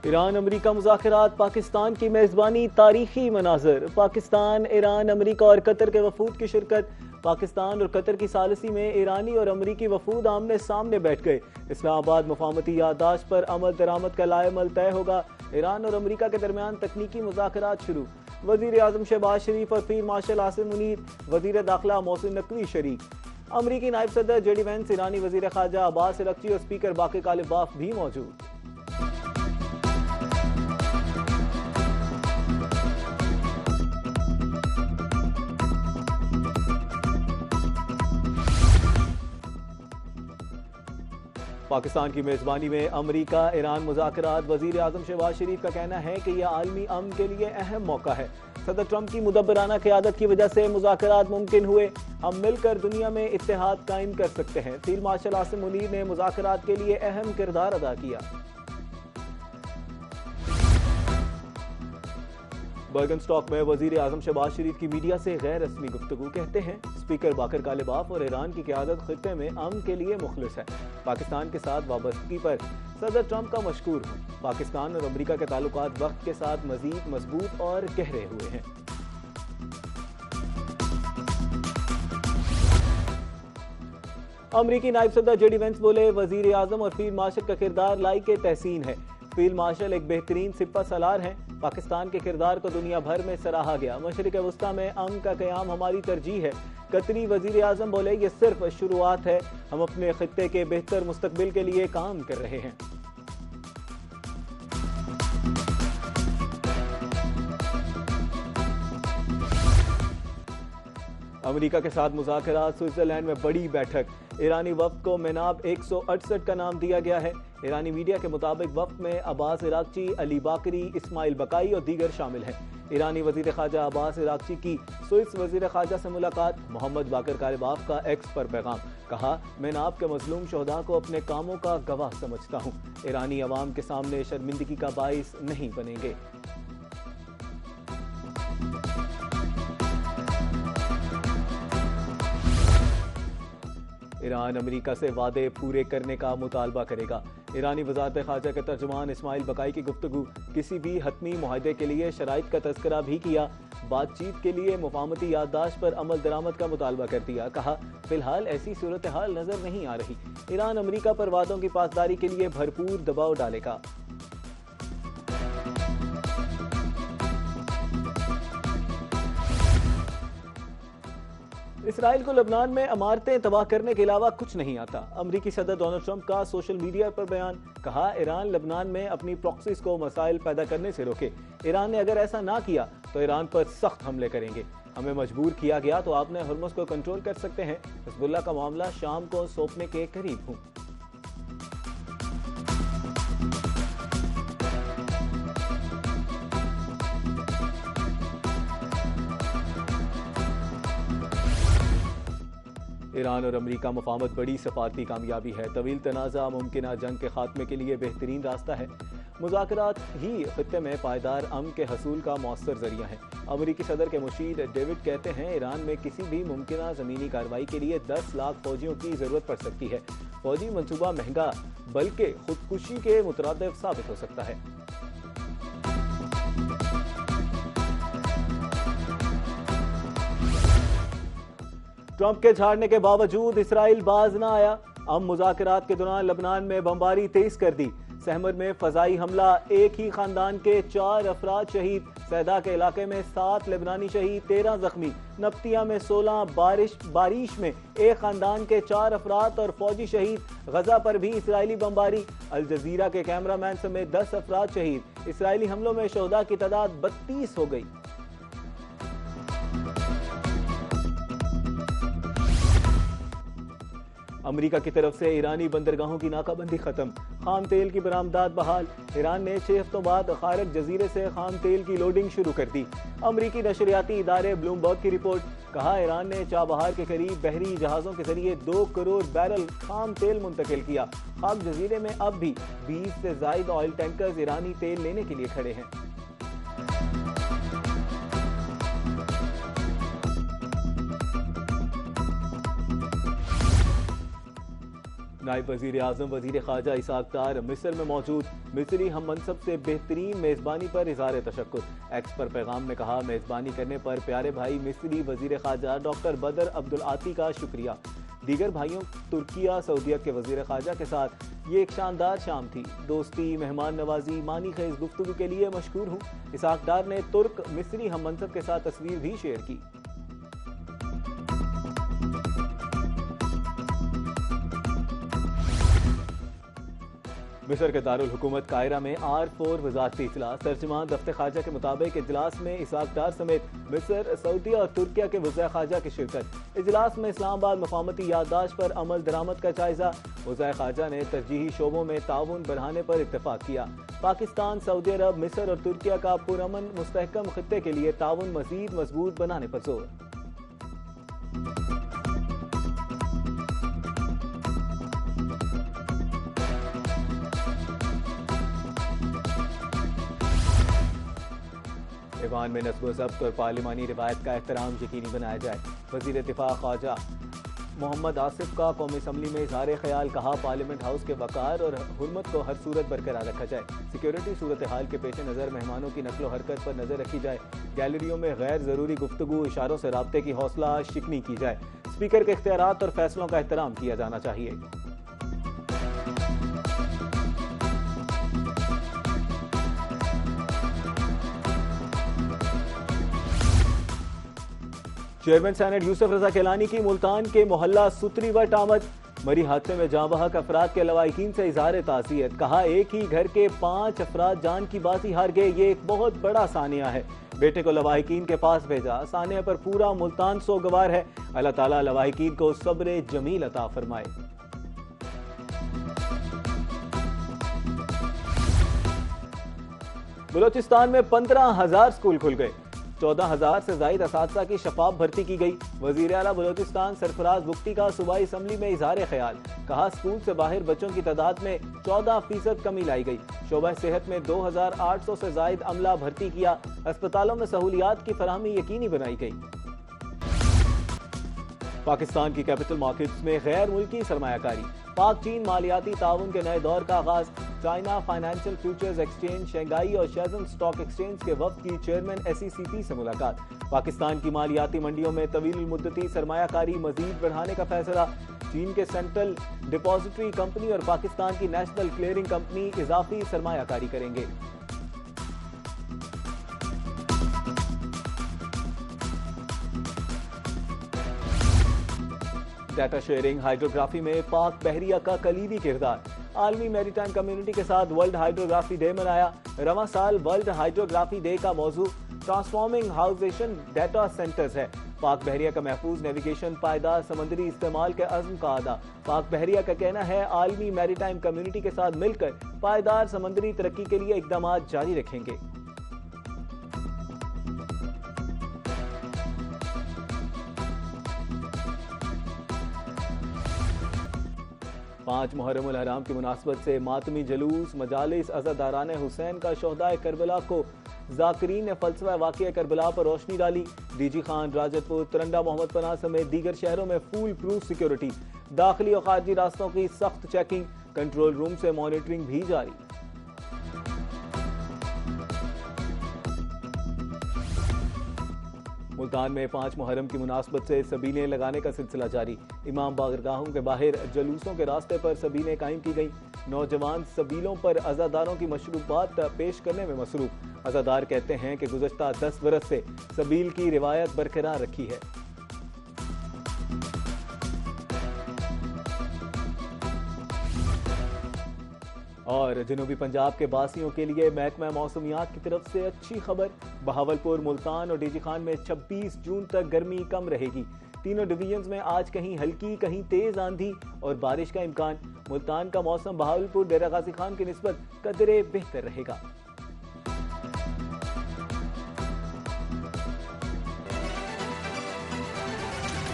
Iran अमरीका मुज़ाकरात पाकिस्तान की मेज़बानी तारीखी मनाज़र। पाकिस्तान, ईरान, अमरीका और कतर के वफूद की शिरकत। पाकिस्तान और कतर की सालिसी में ईरानी और अमरीकी वफूद आमने सामने बैठ गए। इस्लामाबाद मुफाहमती याददाश्त पर अमल दरामद का लाएमल तय होगा। ईरान और अमरीका के दरमियान तकनीकी मुज़ाकरात शुरू। वज़ीर आज़म शहबाज शरीफ और फील्ड मार्शल आसिम मुनीर, वज़ीर दाखिला मोहसिन नकवी शरीक। अमरीकी नायब सदर जेडी वेंस, ईरानी वज़ीर ख़ारजा अब्बास अरग़ची और स्पीकर बाक़र कालिबाफ भी मौजूद। पाकिस्तान की मेज़बानी में अमरीका ईरान मुज़ाकरात। वज़ीर आज़म शहबाज शरीफ का कहना है कि यह आलमी अमन के लिए अहम मौका है। सदर ट्रंप की मुदब्बराना क़यादत की वजह से मुज़ाकरात मुमकिन हुए। हम मिलकर दुनिया में इत्तेहाद कायम कर सकते हैं। फील्ड मार्शल आसिम मुनीर ने मुज़ाकरात के लिए अहम किरदार अदा किया। बर्गनस्टॉक में वज़ीर आज़म शहबाज शरीफ की मीडिया से गैर रस्मी गुफ्तगू। कहते हैं स्पीकर बाक़र कालिबाफ और ईरान की क़यादत ख़ित्ते में अमन के लिए मुखलिस है। पाकिस्तान के साथ वाबस्तगी पर सदर ट्रंप का मशकूर हूँ। पाकिस्तान और अमरीका के ताल्लुकात वक्त के साथ मज़ीद मजबूत और गहरे हुए हैं। अमरीकी नायब सदर जेडी वेंस बोले, वज़ीर आज़म और फील्ड मार्शल का किरदार लायक तहसीन है। फील्ड मार्शल एक बेहतरीन सिपा सलार हैं। पाकिस्तान के किरदार को दुनिया भर में सराहा गया। मशरिक़ वस्ता में अमन का क़याम हमारी तरजीह है। कतरी वज़ीर आज़म बोले, ये सिर्फ शुरुआत है। हम अपने खित्ते के बेहतर मुस्तकबिल के लिए काम कर रहे हैं। अमरीका के साथ मुज़ाकरात। स्विट्जरलैंड में बड़ी बैठक। ईरानी वफ़द को मेनाब 168 का नाम दिया गया है। ईरानी मीडिया के मुताबिक वफ़द में अब्बास इराक़ची, अली बाकरी, इस्माइल बकाई और दीगर शामिल हैं। ईरानी वज़ीर ख़ारजा अब्बास इराक़ची की स्विस वज़ीर ख़ारजा से मुलाकात। मोहम्मद बाक़र कालिबाफ का एक्स पर पैगाम। कहा, मैं नाब के मज़लूम शोहदा को अपने कामों का गवाह समझता हूँ। ईरानी अवाम के सामने शर्मिंदगी का बाइस नहीं बनेंगे। ईरान अमरीका से वादे पूरे करने का मुतालबा करेगा। ईरानी वज़ारत ख़ारजा के तर्जुमान इस्माइल बकाई की गुफ्तगू। किसी भी हतमी मुआहदे के लिए शराइत का तज़किरा भी किया। बातचीत के लिए मुफाहमती याददाश्त पर अमल दरामद का मुतालबा कर दिया। कहा, फिलहाल ऐसी सूरत हाल नज़र नहीं आ रही। ईरान अमरीका पर वादों की पासदारी के लिए भरपूर दबाव डालेगा। इसराइल को लबनान में इमारतें तबाह करने के अलावा कुछ नहीं आता। अमरीकी सदर डोनाल्ड ट्रंप का सोशल मीडिया पर बयान। कहा, ईरान लबनान में अपनी प्रॉक्सीज को मसाइल पैदा करने से रोके। ईरान ने अगर ऐसा ना किया तो ईरान पर सख्त हमले करेंगे। हमें मजबूर किया गया तो आपने हुर्मुज़ को कंट्रोल कर सकते हैं। हिज़्बुल्लाह का मामला शाम को सौंपने के करीब हूँ। ईरान और अमरीका मुफाहमत बड़ी सफारती कामयाबी है। तवील तनाज़ा मुमकिन जंग के खात्मे के लिए बेहतरीन रास्ता है। मुज़ाकरात ही खित्ते में पायदार अमन के हसूल का मौसर जरिया है। अमरीकी सदर के मुशीर डेविड कहते हैं, ईरान में किसी भी मुमकिन ज़मीनी कार्रवाई के लिए 10 लाख फौजियों की ज़रूरत पड़ सकती है। फौजी मनसूबा महंगा बल्कि खुदकुशी के मुतरादिफ साबित हो सकता है। ट्रंप के झाड़ने के बावजूद इसराइल बाज न आया। अब मुज़ाकरात के दौरान लबनान में बमबारी तेज कर दी। सहमर में फजाई हमला, एक ही खानदान के 4 अफराद शहीद। सैदा के इलाके में 7 लेबनानी शहीद, 13 जख्मी। नप्तिया में 16, बारिश में एक खानदान के 4 अफराद और फौजी शहीद। गजा पर भी इसराइली बमबारी। अल जजीरा के कैमरामैन समेत 10 अफराद शहीद। इसराइली हमलों में शोहदा की तादाद 32 हो गई। अमरीका की तरफ से ईरानी बंदरगाहों की नाकाबंदी खत्म। खाम तेल की बरामदात बहाल। ईरान ने 6 हफ्तों बाद खारक जजीरे से खाम तेल की लोडिंग शुरू कर दी। अमरीकी नशरियाती इदारे ब्लूमबर्ग की रिपोर्ट। कहा, ईरान ने चाबहार के करीब बहरी जहाजों के जरिए 2 करोड़ बैरल खाम तेल मुंतकिल किया। खाक जजीरे में अब भी 20 से ज्यादा ऑयल टैंकर्स ईरानी तेल लेने के लिए खड़े हैं। नायब वजीर आजम वजीर खारजा इसाक डार मिस्र में मौजूद। मिस्री हम मनसब से बेहतरीन मेज़बानी पर इज़हार तशक्कुर। एक्स पर पैगाम में कहा, मेज़बानी करने पर प्यारे भाई मिस्री वजीर खारजा डॉक्टर बदर अब्दुल आती का शुक्रिया। दीगर भाइयों तुर्किया सऊदीयत के वजीर खारजा के साथ ये एक शानदार शाम थी। दोस्ती, मेहमान नवाजी, मानी खेज गुफ्तगू के लिए मशकूर हूँ। इसाक डार ने तुर्क मिस्री हम मनसब के साथ तस्वीर भी शेयर की। मिस्र के दारुल हुकूमत कायरा में R4 वजारती इजलास। तर्जुमान दफ्तर खारजा के मुताबिक इजलास में इसाक डार समेत मिस्र, सऊदी और तुर्किया के वज़ीर खारजा की शिरकत। इजलास में इस्लामाबाद मक़ामती याददाश्त पर अमल दरामद का जायजा। वज़ीर खारजा ने तरजीही शोबों में ताउन बढ़ाने पर इत्तफाक किया। पाकिस्तान, सऊदी अरब, मिस्र और तुर्किया का पुरअमन मुस्तहकम खित्ते के लिए ताउन मज़ीद मजबूत बनाने पर जोर। ईवान में नस्ब ज़ब्त और पार्लिमानी रिवायत का एहतराम यकीनी बनाया जाए। वज़ीर दिफा ख्वाजा मोहम्मद आसिफ का कौमी असम्बली में इज़हार ख्याल। कहा, पार्लियामेंट हाउस के वक़ार और हुर्मत को हर सूरत बरकरार रखा जाए। सिक्योरिटी सूरत हाल के पेश नज़र मेहमानों की नकलो हरकत पर नज़र रखी जाए। गैलरियों में गैर ज़रूरी गुफ्तगू, इशारों से राब्ते की हौसला शिकनी की जाए। स्पीकर के इख्तियारात और फैसलों का एहतराम किया जाना चाहिए। चेयरमैन सेनेट यूसुफ रजा केलानी की मुल्तान के मोहल्ला सुतरी व टामद मरी हादसे में जाँ बहक अफराद के लवाहिकीन से इजहार ताज़ियत। कहा, एक ही घर के 5 अफराद जान की बाजी हार गए। ये एक बहुत बड़ा सानिया है। बेटे को लवाहिकीन के पास भेजा। सानिया पर पूरा मुल्तान सोगवार है। अल्लाह ताला लवाहिकीन को सब्र जमील अता फरमाए। बलोचिस्तान में 15,000 स्कूल खुल गए। 14,000 से ज्यादा असातिज़ा की शफाफ भर्ती की गई। वज़ीर आला बलोचिस्तान सरफराज बुख्ती का सूबाई असम्बली में इजहार ख्याल। कहा, स्कूल से बाहर बच्चों की तादाद में 14% कमी लाई गई। शोबा सेहत में 2,800 से ज्यादा अमला भर्ती किया। अस्पतालों में सहूलियात की फराहमी यकीनी बनाई गई। पाकिस्तान की कैपिटल मार्केट्स में गैर मुल्की सरमायाकारी। पाक चीन मालियाती ताउन के नए दौर का आगाज। China financial futures exchange, Shanghai और शेज़न स्टॉक एक्सचेंज के वफ्द की चेयरमैन SECP से मुलाकात। पाकिस्तान की मालियाती मंडियों में तवील मुद्दती सरमायाकारी मजीद बढ़ाने का फैसला। चीन के सेंट्रल डिपॉजिटरी कंपनी और पाकिस्तान की नेशनल क्लियरिंग कंपनी इजाफी सरमायाकारी करेंगे। डाटा शेयरिंग हाइड्रोग्राफी में पाक बहरिया का कलीदी किरदार। आलमी मैरीटाइम कम्युनिटी के साथ वर्ल्ड हाइड्रोग्राफी डे मनाया। रवां साल वर्ल्ड हाइड्रोग्राफी डे का मौजू ट्रांसफॉर्मिंग हाउसेशन डाटा सेंटर्स है। पाक बहरिया का महफूज नेविगेशन, पायदार समंदरी इस्तेमाल के अज़्म का अदा। पाक बहरिया का कहना है, आलमी मैरीटाइम कम्युनिटी के साथ मिलकर पायदार समंदरी तरक्की के लिए इकदाम जारी रखेंगे। पाँच मुहर्रम उल हराम की मुनासबत से मातमी जलूस, मजालिस, अज़ादारान हुसैन का शोहदाए करबला को जाकिरीन ने फलसफा वाक़या करबला पर रोशनी डाली। डीजी खान, राजतपुर, तरंडा, मोहम्मद पनाह समेत दीगर शहरों में फूल प्रूफ सिक्योरिटी। दाखिली और खारजी रास्तों की सख्त चेकिंग। कंट्रोल रूम से मॉनिटरिंग भी जारी। मुल्तान में 5 मुहर्रम की मुनासबत से सबीने लगाने का सिलसिला जारी। इमाम बारगाहों के बाहर जुलूसों के रास्ते पर सबीने कायम की गई। नौजवान सबीलों पर अज़ादारों की मशरूबात पेश करने में मसरूफ। अज़ादार कहते हैं कि गुज़श्ता 10 बरस से सबील की रिवायत बरकरार रखी है। और जनूबी पंजाब के बासियों के लिए महकमा मौसमियात की तरफ से अच्छी खबर। बहावलपुर, मुल्तान और डीजी खान में 26 जून तक गर्मी कम रहेगी। तीनों डिवीजन्स में आज कहीं हल्की कहीं तेज आंधी और बारिश का इम्कान। मुल्तान का मौसम बहावलपुर, डेरा गाजी खान की निस्बत कदरे बेहतर रहेगा।